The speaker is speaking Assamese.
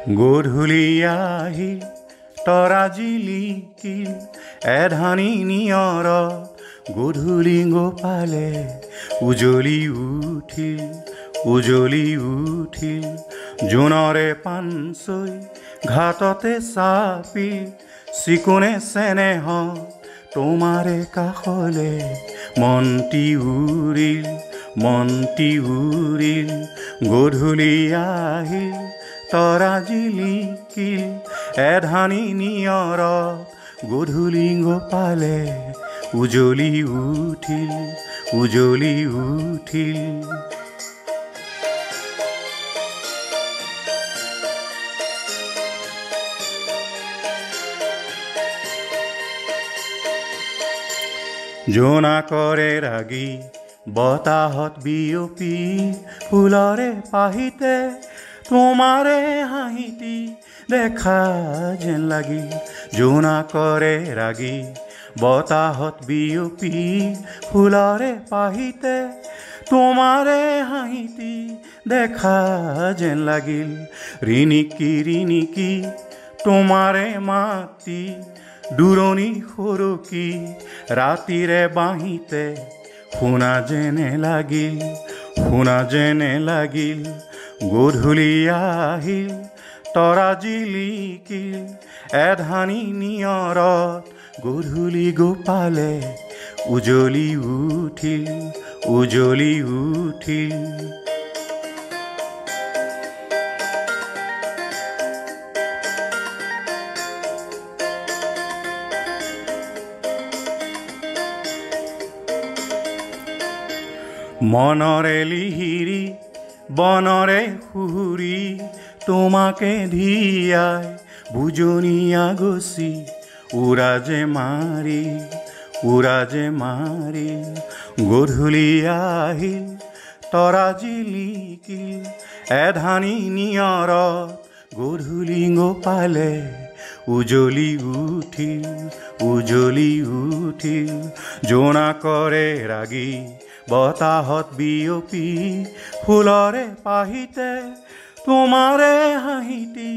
গধূলি আহি তৰা জিলিকিল এধানি নিয়ৰত গধূলি গোপালে উজলি উঠিল জোনৰে পানচৈ ঘাটতে চাপি চিকুণে চেনেহ তোমাৰে কাষলে মন্তি উৰিল গধূলি আহিল তৰা জিলিকিল এধানি নিয়ৰত গধূলি গোপালে উজলি উঠিল জোনাকৰে ৰাগি বতাহত বিয়পি ফুলৰে পাহিতে তোমাৰে হাঁহিতি দেখা যেন লাগিল জোনাকৰে ৰাগি বতাহত বিয়পি ফুলৰে পাহিতে তোমাৰে হাঁহিতি দেখা যেন লাগিল ৰিণিকি তোমাৰে মাতি দূৰণি সৰকি ৰাতিৰে বাঁহিতে শুনা যেনে লাগিল গধূলি আহিল তৰা জিলিকিল এধানি নিয়ৰত গধূলি গোপালে উজলি উঠিল মনৰে লিহিৰি বনৰে সুহুৰি তোমাকে ধিয়াই বুজনিয়া গছি উৰা যে মাৰি গধূলি আহিল তৰা জিলিকিল এধানি নিয়ৰত গধূলি গোপালে উজলি উঠিল জোনাকৰে ৰাগি বতাহত বিয়পি ফুলৰে পাহিতে তোমাৰে হাঁহিতি